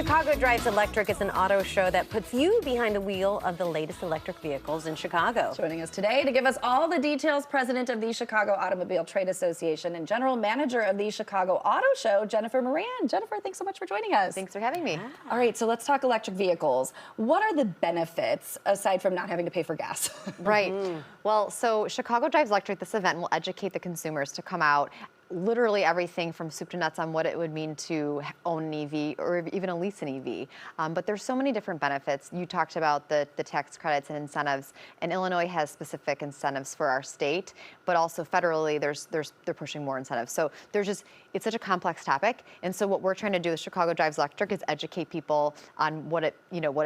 Chicago Drives Electric is an auto show that puts you behind the wheel of the latest electric vehicles in Chicago. Joining us today to give us all the details, President of the Chicago Automobile Trade Association and General Manager of the Chicago Auto Show, Jennifer Moran. Jennifer, thanks so much for joining us. Thanks for having me. Yeah. All right, so let's talk electric vehicles. What are the benefits aside from not having to pay for gas? Right. Well, so Chicago Drives Electric, this event will educate the consumers to come out, literally everything from soup to nuts on what it would mean to own an EV or even a lease an EV. But there's so many different benefits. You talked about the tax credits and incentives, and Illinois has specific incentives for our state, but also federally, they're pushing more incentives. So it's such a complex topic, and so what we're trying to do with Chicago Drives Electric is educate people on what it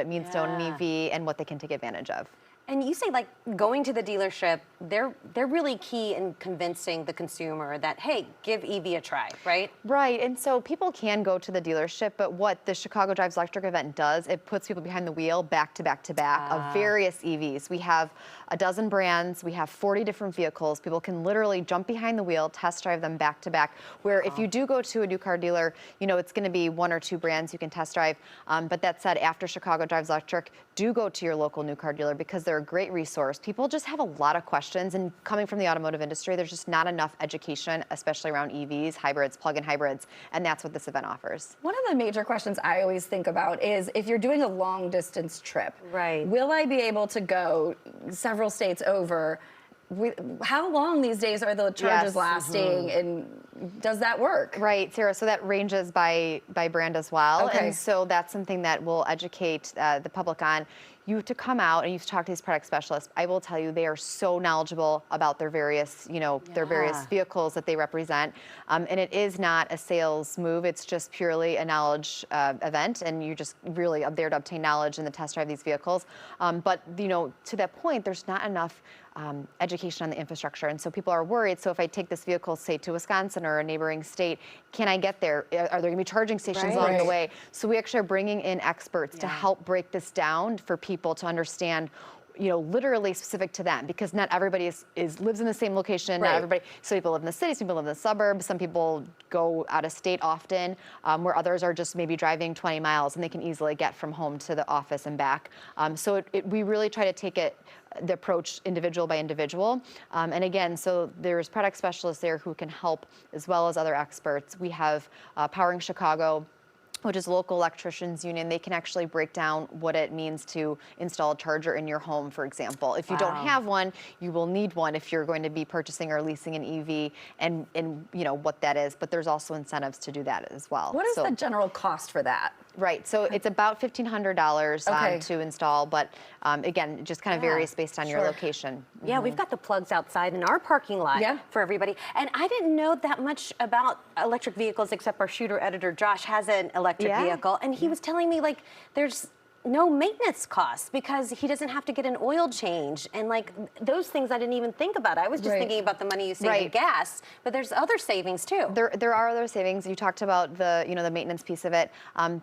means to own an EV and what they can take advantage of. And you say, like, going to the dealership, they're really key in convincing the consumer that, hey, give EV a try, right? Right, and so people can go to the dealership, but what the Chicago Drives Electric event does, it puts people behind the wheel back to back to back of various EVs. We have a dozen brands, we have 40 different vehicles. People can literally jump behind the wheel, test drive them back to back, where if you do go to a new car dealer, it's gonna be one or two brands you can test drive. But that said, after Chicago Drives Electric, do go to your local new car dealer because they're a great resource. People just have a lot of questions, and coming from the automotive industry, there's just not enough education, especially around EVs, hybrids, plug-in hybrids, and that's what this event offers. One of the major questions I always think about is if you're doing a long distance trip, right? Will I be able to go several states over? How long these days are the charges lasting, and does that work? Right, Sarah, so that ranges by brand as well. Okay. And so that's something that we'll educate the public on. You have to come out and you have to talk to these product specialists. I will tell you, they are so knowledgeable about their various, their various vehicles that they represent. And it is not a sales move. It's just purely a knowledge event, and you're just really up there to obtain knowledge in the test drive of these vehicles. But to that point, there's not enough education on the infrastructure, and so people are worried. So if I take this vehicle, say, to Wisconsin or a neighboring state, can I get there? Are there going to be charging stations along the way? So we actually are bringing in experts to help break this down for people to understand, literally specific to them, because not everybody lives in the same location. Not everybody. Some people live in the city, some people live in the suburbs, some people go out of state often, where others are just maybe driving 20 miles and they can easily get from home to the office and back. So we really try to take the approach individual by individual. And again, so there's product specialists there who can help, as well as other experts. We have Powering Chicago, which is a local electricians union. They can actually break down what it means to install a charger in your home, for example. If you don't have one, you will need one if you're going to be purchasing or leasing an EV, and what that is. But there's also incentives to do that as well. What is the general cost for that? Right, so it's about $1,500 to install, but again, it just kind of varies based on your location. Yeah, we've got the plugs outside in our parking lot for everybody. And I didn't know that much about electric vehicles, except our shooter editor, Josh, has an electric vehicle. And he was telling me, like, there's no maintenance costs because he doesn't have to get an oil change, and like those things I didn't even think about. I was just thinking about the money you save in gas, but there's other savings too. There are other savings. You talked about the the maintenance piece of it,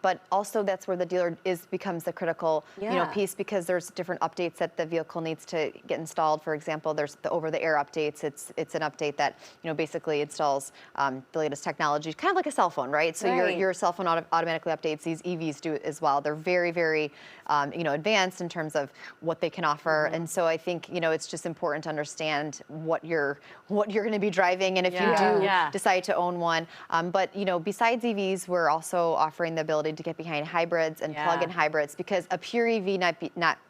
but also that's where the dealer becomes the critical piece, because there's different updates that the vehicle needs to get installed. For example, there's the over-the-air updates. It's an update that basically installs the latest technology, kind of like a cell phone, right? So your cell phone automatically updates. These EVs do it as well. They're very, very advanced in terms of what they can offer, and so I think it's just important to understand what you're going to be driving, and if you do decide to own one. But besides EVs, we're also offering the ability to get behind hybrids and plug-in hybrids, because a pure EV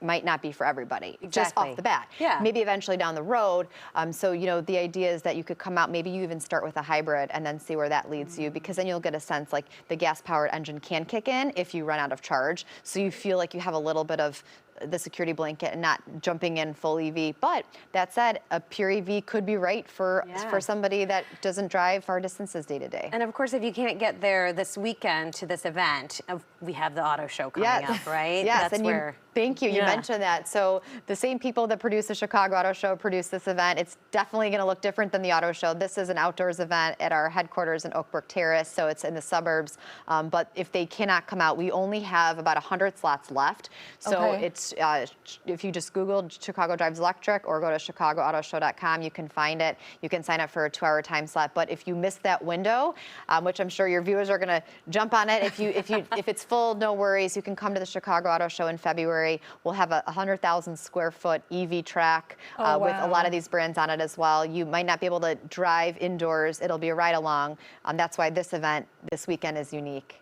might not be for everybody just off the bat. Maybe eventually down the road. So the idea is that you could come out, maybe you even start with a hybrid and then see where that leads you, because then you'll get a sense like the gas-powered engine can kick in if you run out of charge. So you feel like you have a little bit of the security blanket and not jumping in full EV. But that said, a pure EV could be right for somebody that doesn't drive far distances day to day. And of course, if you can't get there this weekend to this event, we have the auto show coming up, right? Yes, that's where. Thank you. You mentioned that. So the same people that produce the Chicago Auto Show produce this event. It's definitely going to look different than the auto show. This is an outdoors event at our headquarters in Oak Brook Terrace, so it's in the suburbs. But if they cannot come out, we only have about 100 slots left. So it's if you just Google Chicago Drives Electric or go to chicagoautoshow.com, you can find it. You can sign up for a 2-hour time slot. But if you miss that window, which I'm sure your viewers are going to jump on it, if it's full, no worries. You can come to the Chicago Auto Show in February. We'll have a 100,000 square foot EV track with a lot of these brands on it as well. You might not be able to drive indoors. It'll be a ride along. That's why this event this weekend is unique.